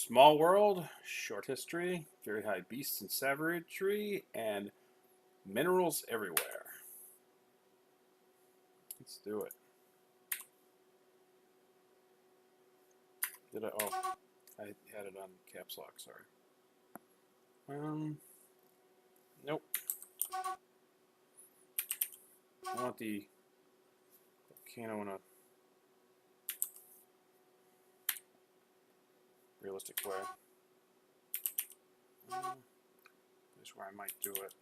Small world, short history, very high beasts and savagery, and minerals everywhere. Let's do it. Did I? Oh, I had it on caps lock. Sorry. Nope. I want the volcano in a realistic way. This is where I might do it.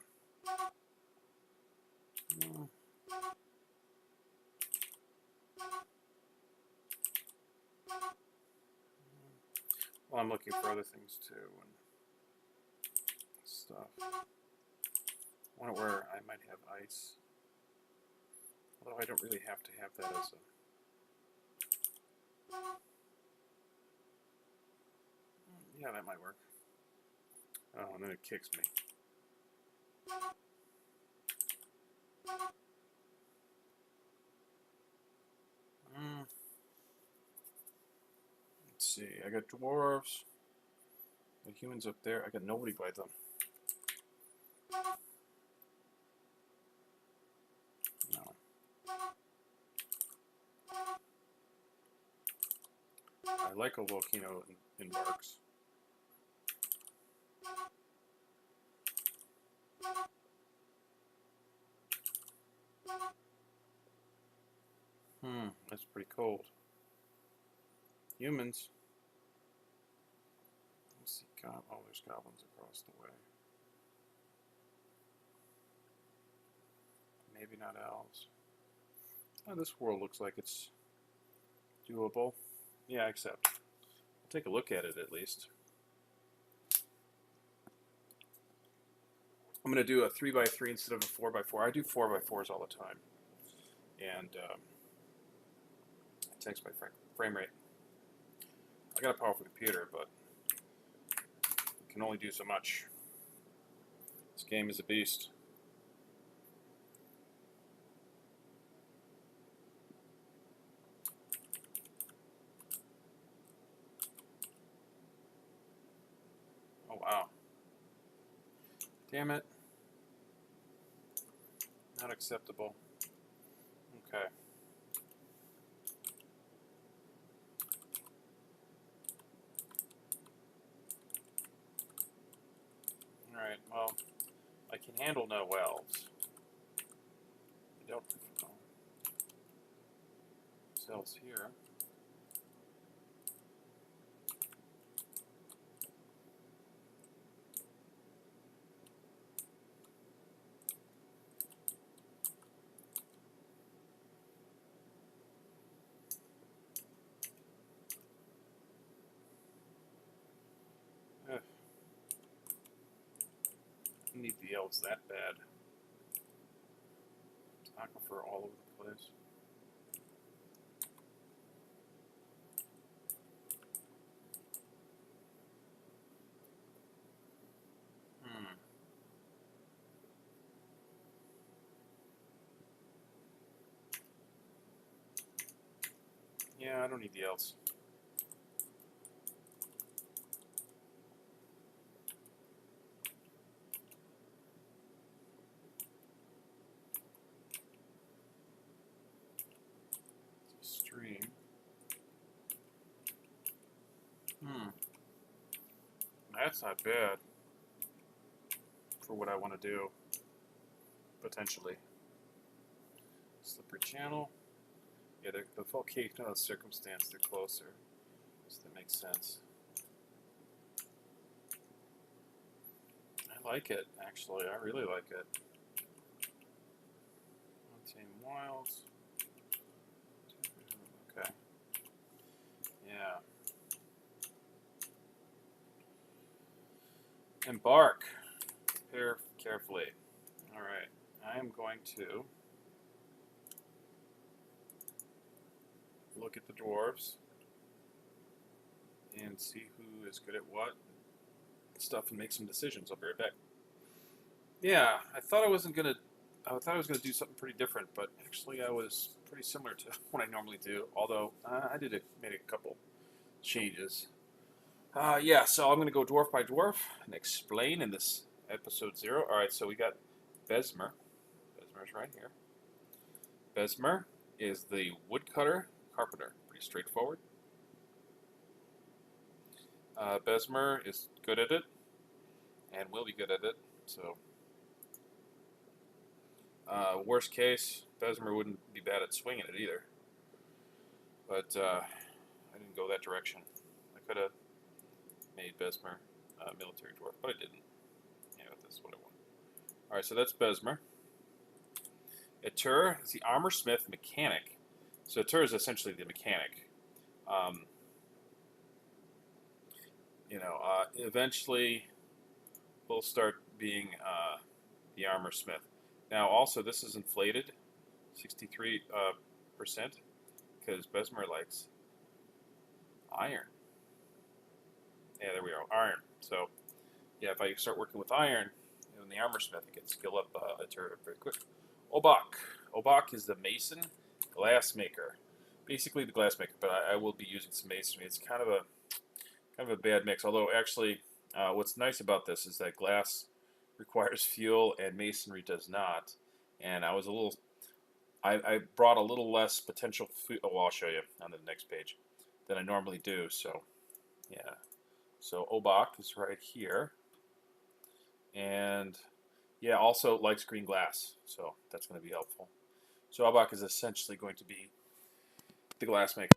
Well, I'm looking for other things too and stuff. I wonder where I might have ice. Although I don't really have to have that as a... Yeah, that might work. Oh, and then it kicks me. Let's see, I got dwarves. The humans up there, I got nobody by them. No. I like a volcano in barks. That's pretty cold. Humans. Let's see, oh, there's goblins across the way. Maybe not elves. Oh, this world looks like it's doable. Yeah, I accept. I'll take a look at it at least. I'm going to do a 3x3 instead of a 4x4. I do 4x4s all the time. And it takes my frame rate. I got a powerful computer, but it can only do so much. This game is a beast. Oh, wow. Damn it. Not acceptable. Okay. Alright, well, I can handle no elves. I don't know. Cells here. Ugh. I need the elves that bad. Aquifer all over the place. Yeah, I don't need the elves. Stream. That's not bad for what I want to do, potentially. Slippery channel. Yeah, the volcano circumstance, they're closer. So that makes sense. I like it, actually. I really like it. Tame wilds. Okay. Yeah. Embark. Prepare carefully. Alright. I am going to look at the dwarves and see who is good at what stuff and make some decisions. I'll be right back. Yeah, I thought I was gonna do something pretty different, but actually I was pretty similar to what I normally do. Although I made a couple changes. Yeah, so I'm going to go dwarf by dwarf and explain in this episode 0. All right, so we got Besmer. Besmer's right here. Besmer is the woodcutter carpenter. Pretty straightforward. Besmer is good at it and will be good at it. So, worst case, Besmer wouldn't be bad at swinging it either. But I didn't go that direction. I could have made Besmer military dwarf, but I didn't. Yeah, that's what I want. All right, so that's Besmer. Etur is the armor smith mechanic. So Etur is essentially the mechanic. Eventually we'll start being the armor smith. Now, also, this is inflated, 63%, because Besmer likes iron. Yeah, there we are, iron. So, yeah, if I start working with iron in the armor smith, I can skill up Etur very quick. Obak. Obak is the mason glassmaker. Basically the glassmaker, but I will be using some masonry. It's kind of a bad mix. Although actually, what's nice about this is that glass requires fuel and masonry does not. And I brought a little less potential fuel. Oh, well, I'll show you on the next page than I normally do. So yeah. So Obak is right here, and yeah, also likes green glass, so that's going to be helpful. So Obak is essentially going to be the glass maker.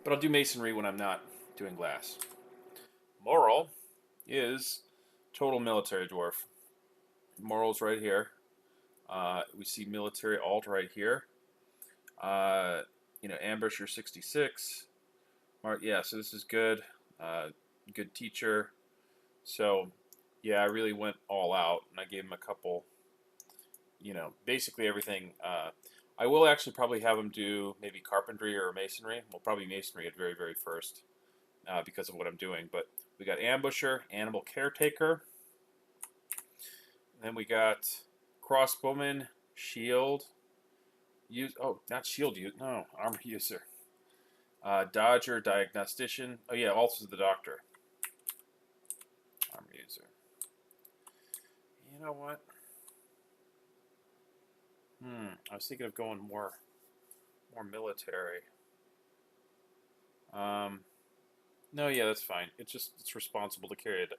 But I'll do masonry when I'm not doing glass. Moral is total military dwarf. Moral's right here. We see military alt right here. Ambusher 66. Yeah, so this is good. Good teacher. So, yeah, I really went all out, and I gave him a couple, basically everything. I will actually probably have him do maybe carpentry or masonry. Well, probably masonry at very, very first because of what I'm doing. But we got ambusher, animal caretaker. Then we got crossbowman, shield. Not shield use. No, armor user. Dodger, diagnostician. Oh yeah, also the doctor. Armor user. You know what? I was thinking of going more military. No, yeah, that's fine. It's responsible to carry it.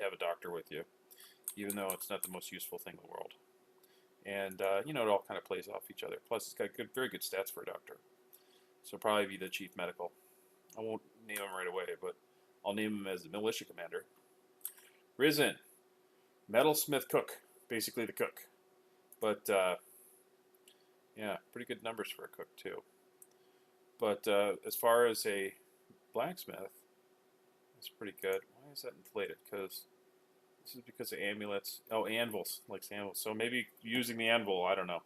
Have a doctor with you, even though it's not the most useful thing in the world. And it all kind of plays off each other. Plus, it's got very good stats for a doctor. So probably be the chief medical. I won't name him right away, but I'll name him as the militia commander. Risen, metalsmith cook, basically the cook. But yeah, pretty good numbers for a cook too. But as far as a blacksmith, it's pretty good. Why is that inflated? Because this is because of amulets. Oh, anvils, likes anvils. So maybe using the anvil, I don't know.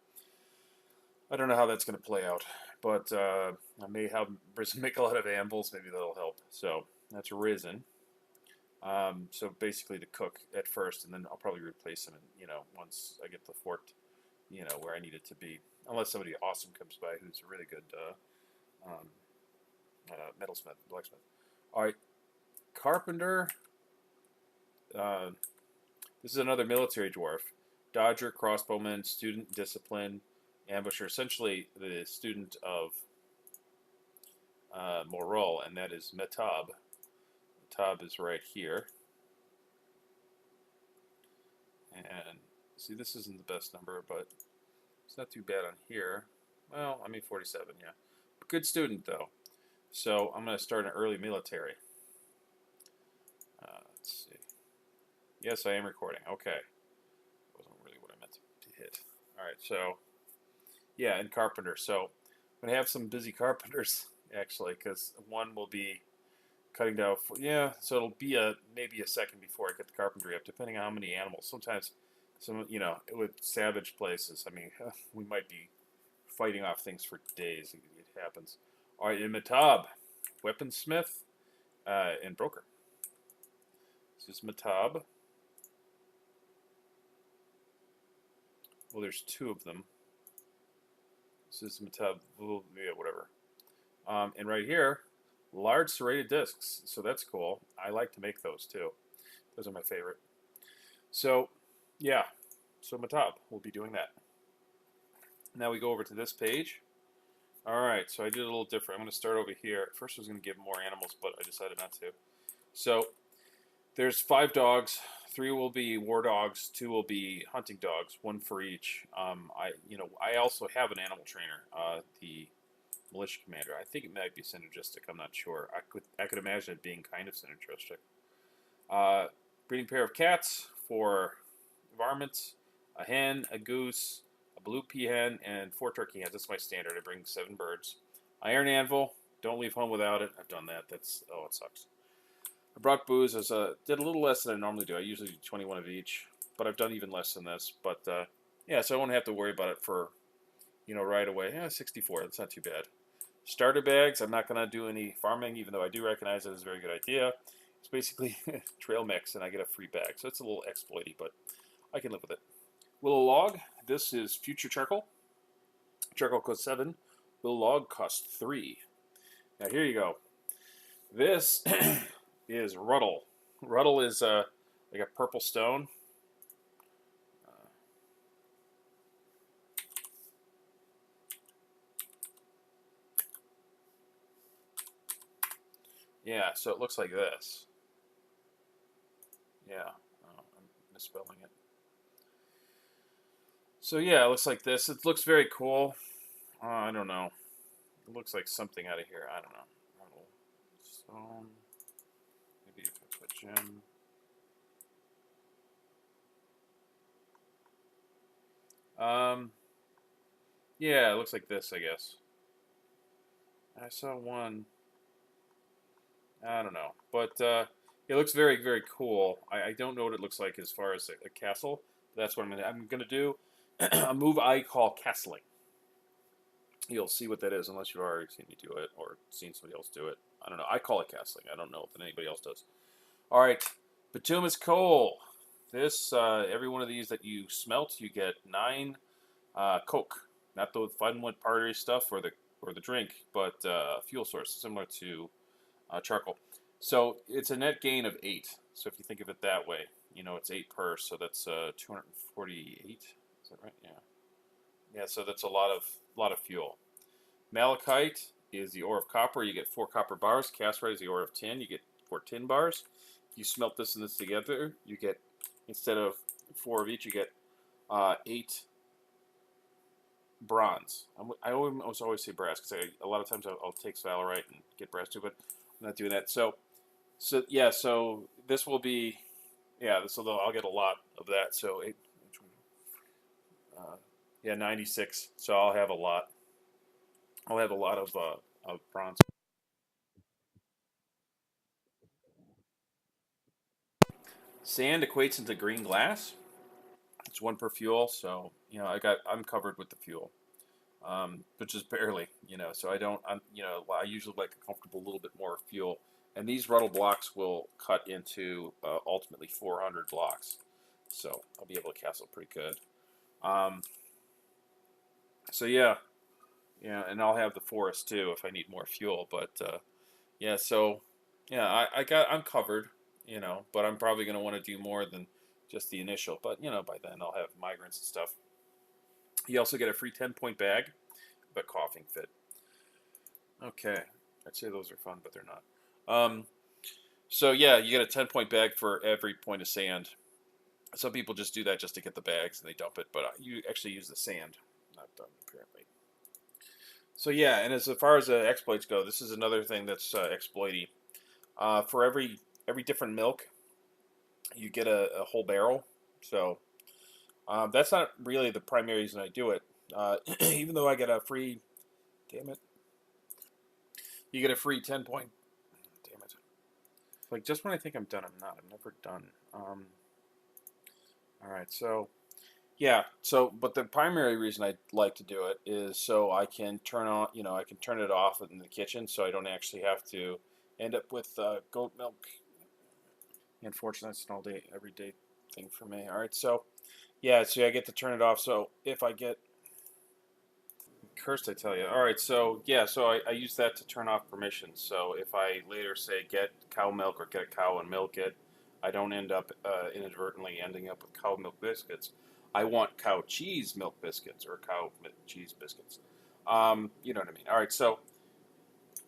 I don't know how that's going to play out. But I may have Risen make a lot of anvils. Maybe that'll help. So that's Risen. So basically the cook at first, and then I'll probably replace him, once I get the fort, where I need it to be. Unless somebody awesome comes by who's a really good metalsmith, blacksmith. All right, carpenter. This is another military dwarf. Dodger, crossbowman, student, discipline, ambusher. Essentially the student of Moral, and that is Metab. Metab is right here. And see, this isn't the best number, but it's not too bad on here. Well, 47, yeah. Good student, though. So I'm going to start an early military. Let's see. Yes, I am recording. Okay. Wasn't really what I meant to hit. All right, so, yeah, and carpenter. So I'm going to have some busy carpenters, actually, because one will be cutting down. So it'll be maybe a second before I get the carpentry up, depending on how many animals. Sometimes, with savage places, we might be fighting off things for days. It happens. All right, in Matab, weaponsmith, and broker. This is Matab. Well, there's two of them. This is Matab. Yeah, whatever. And right here, Large serrated discs. So that's cool. I like to make those too. Those are my favorite. So, yeah. So Matab will be doing that. Now we go over to this page. All right, so I did a little different. I'm going to start over here. At first I was going to give more animals, but I decided not to. So there's 5 dogs. 3 will be war dogs. 2 will be hunting dogs. 1 for each. I also have an animal trainer, the militia commander. I think it might be synergistic. I'm not sure. I could imagine it being kind of synergistic. Breeding pair of cats, 4 varmints, a hen, a goose, a blue peahen, and 4 turkey hens. That's my standard. I bring 7 birds. Iron anvil. Don't leave home without it. I've done that. It sucks. I brought booze. Did a little less than I normally do. I usually do 21 of each, but I've done even less than this. But yeah, so I won't have to worry about it for right away. Yeah, 64. That's not too bad. Starter bags. I'm not going to do any farming, even though I do recognize it as a very good idea. It's basically trail mix, and I get a free bag. So it's a little exploity, but I can live with it. Willow log. This is future charcoal. Charcoal costs 7. Willow log costs 3. Now here you go. This is ruddle. Ruddle is like a purple stone. Yeah, so it looks like this. Yeah, I'm misspelling it. So yeah, it looks like this. It looks very cool. I don't know. It looks like something out of here. I don't know. Ruddle. Stone. Maybe if I put gem. Yeah, it looks like this, I guess. I saw one. I don't know, but it looks very, very cool. I don't know what it looks like as far as a castle. That's what I'm gonna do. A move I call castling. You'll see what that is unless you've already seen me do it or seen somebody else do it. I don't know. I call it castling. I don't know if anybody else does. All right, bituminous coal. This every one of these that you smelt, you get 9 coke. Not the fun with party stuff or the drink, but fuel source similar to charcoal. So it's a net gain of 8. So if you think of it that way, it's 8 per. So that's 248. Is that right? Yeah. Yeah. So that's a lot of fuel. Malachite is the ore of copper. You get 4 copper bars. Cassiterite is the ore of tin. You get 4 tin bars. If you smelt this and this together, you get, instead of 4 of each, you get 8 bronze. I always say brass because a lot of times I'll take sphalerite and get brass too, but I'm not doing that. So yeah, so this will be, yeah, I'll get a lot of that. So yeah, 96. So I'll have a lot. I'll have a lot of bronze. Sand equates into green glass. It's 1 per fuel, so I'm covered with the fuel, which is barely, So I don't, I usually like a comfortable little bit more fuel, and these ruddle blocks will cut into ultimately 400 blocks, so I'll be able to castle pretty good. Um, so yeah, and I'll have the forest too if I need more fuel, but yeah, so yeah, I'm covered, but I'm probably going to want to do more than just the initial, but by then I'll have migrants and stuff. You also get a free 10-point bag, but coughing fit. Okay, I'd say those are fun, but they're not. So yeah, you get a 10-point bag for every point of sand. Some people just do that just to get the bags and they dump it, but you actually use the sand. Not done apparently. So yeah, and as far as exploits go, this is another thing that's exploity. For every different milk, you get a whole barrel. So that's not really the primary reason I do it. Even though I get a free, damn it, you get a free 10-point. Damn it! Like just when I think I'm done, I'm not. I'm never done. All right, so yeah, but the primary reason I like to do it is so I can I can turn it off in the kitchen, so I don't actually have to end up with goat milk. Unfortunately, it's an all day, everyday thing for me. All right, so yeah, so I get to turn it off. So if I get, Cursed, I tell you. All right, so yeah, so I use that to turn off permissions. So if I later say get cow milk or get a cow and milk it, I don't end up inadvertently ending up with cow milk biscuits. I want cow cheese milk biscuits or cow cheese biscuits. You know what I mean? All right, so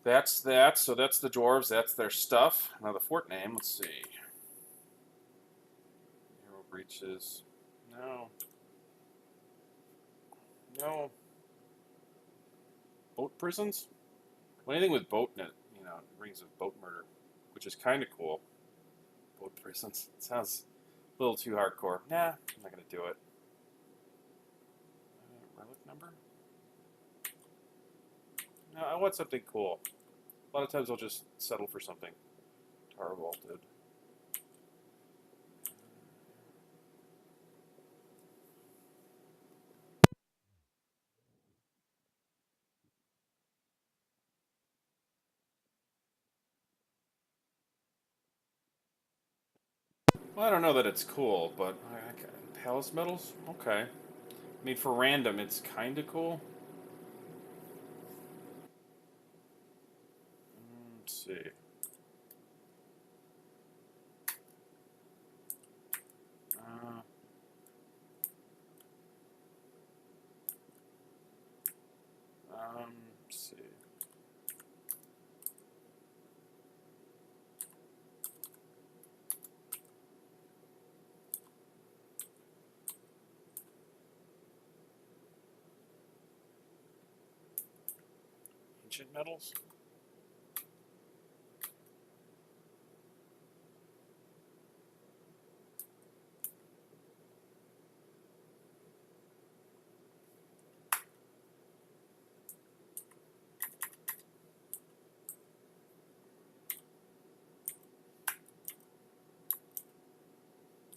that's that. So that's the dwarves. That's their stuff. Now the fort name. Let's see. Hero breaches. No. No. Boat prisons. Well, anything with boat in it, you know, rings of boat murder, which is kind of cool. Boat prisons. It sounds a little too hardcore. Nah, I'm not gonna do it. Relic number? No, I want something cool. A lot of times I'll just settle for something tar vaulted. Well, I don't know that it's cool, but palace medals. Okay. I mean, for random, it's kind of cool. Let's see. Uh, let's see. Ancient medals.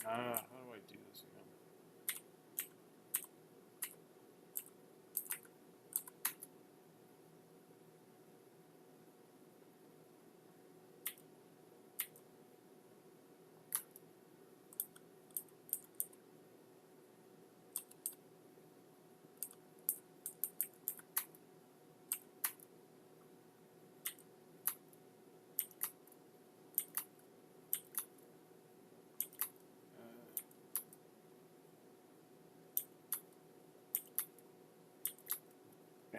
How do I do this again?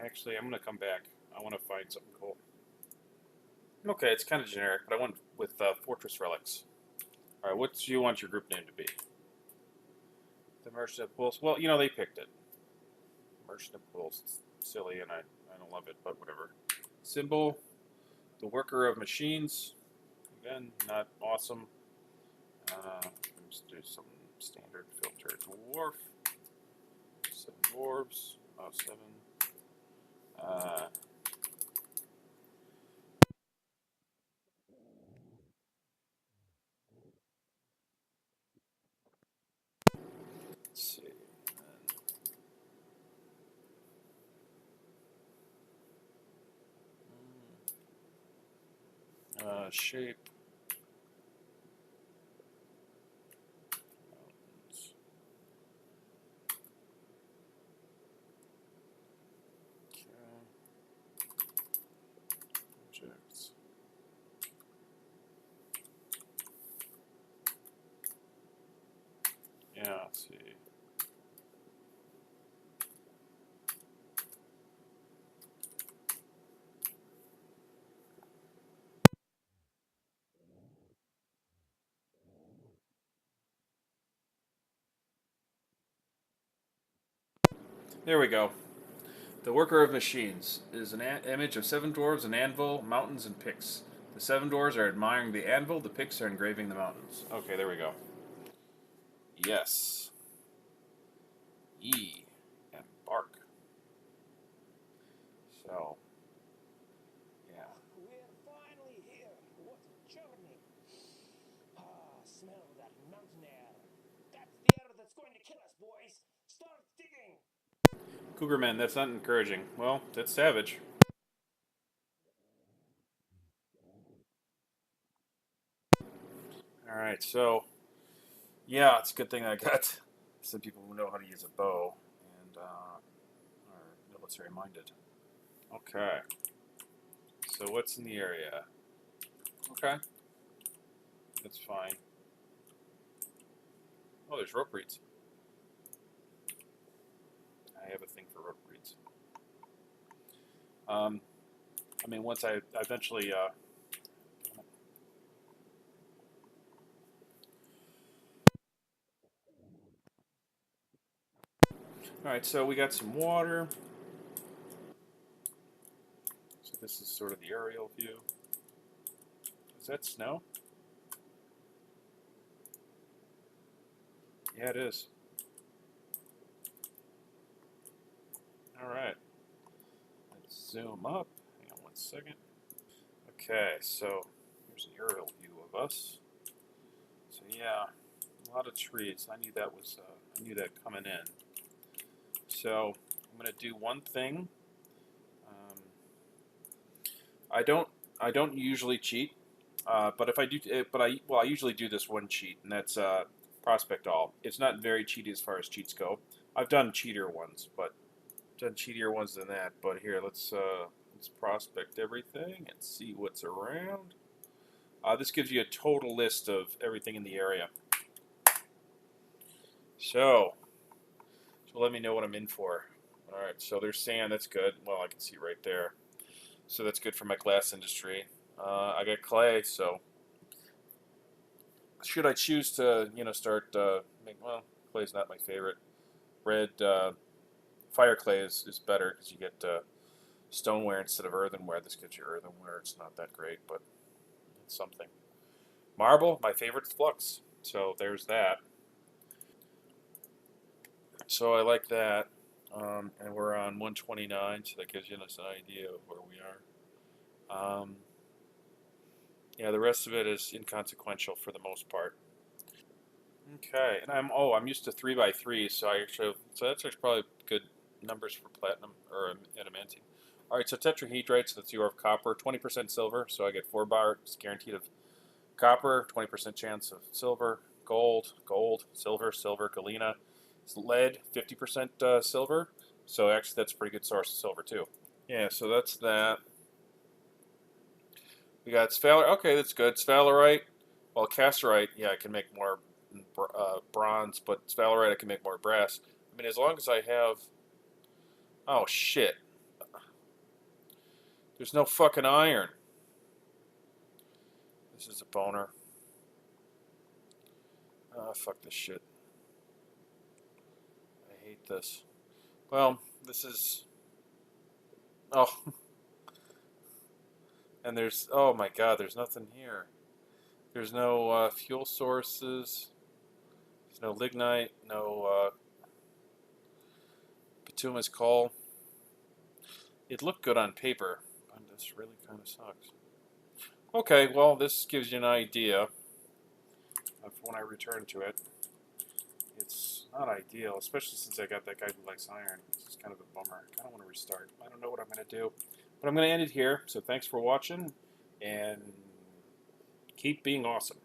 Actually, I'm gonna come back. I want to find something cool. Okay, it's kind of generic, but I went with Fortressrelics. All right, what do you want your group name to be? The Merchant of Pools. Well, you know they picked it. Merchant of Pools. It's silly, and I don't love it, but whatever. Symbol. The Worker of Machines. Again, not awesome. Let's do some standard filter. Dwarf. 7 dwarves. Oh, 7. Uh, let's see. Shape. Mountains. Okay. Objects. Yeah, let's see. There we go. The Worker of Machines is an image of 7 dwarves, an anvil, mountains, and picks. The 7 dwarves are admiring the anvil, the picks are engraving the mountains. Okay, there we go. Yes. E. Embark. So, yeah. We're finally here. What a journey. Smell that mountain air. That's the air that's going to kill us, boys. Start digging. Cougarman, that's not encouraging. Well, that's savage. Alright, so, yeah, it's a good thing I got some people who know how to use a bow and our Let's reminded. Okay. So what's in the area? Okay. That's fine. Oh, there's rope reeds. I have a thing for rope reeds. I mean, once I eventually. Alright, so we got some water. So this is sort of the aerial view. Is that snow? Yeah, it is. Alright. Let's zoom up. Hang on one second. Okay, so here's an aerial view of us. So yeah, a lot of trees. I knew that was. I knew that coming in. So I'm gonna do one thing. Um, I don't. I don't usually cheat, but if I do, I usually do this one cheat, and that's prospect all. It's not very cheaty as far as cheats go. I've done cheatier ones, but done cheatier ones than that. But here, let's prospect everything and see what's around. This gives you a total list of everything in the area. So let me know what I'm in for. All right, so there's sand. That's good. Well, I can see right there. So that's good for my glass industry. I got clay, so should I choose to, start well, clay's not my favorite. Red fire clay is better because you get stoneware instead of earthenware. This gives you earthenware. It's not that great, but it's something. Marble, my favorite flux. So there's that. So I like that. And we're on 129, so that gives you us an idea of where we are. Yeah, the rest of it is inconsequential for the most part. Okay, and I'm used to 3x3, so that's actually probably good numbers for platinum or adamantine. All right, so tetrahedrite, so that's Dwarf copper, 20% silver, so I get 4 bars guaranteed of copper, 20% chance of silver, gold, silver, galena, lead, 50% silver, so actually that's a pretty good source of silver too. Yeah, so that's that. We got sphaler. Okay, that's good. Sphalerite. Well, casterite. Yeah, I can make more bronze, but sphalerite I can make more brass. I mean, as long as I have. Oh shit! There's no fucking iron. This is a boner. Oh, fuck this shit. I hate this. Well, this is. Oh, and there's. Oh my god, there's nothing here. There's no fuel sources. There's no lignite. No bituminous coal. It looked good on paper, but this really kind of sucks. Okay, well, this gives you an idea of when I return to it. It's not ideal, especially since I got that guy who likes iron. This is kind of a bummer. I kind of want to restart. I don't know what I'm going to do. But I'm going to end it here. So thanks for watching, and keep being awesome.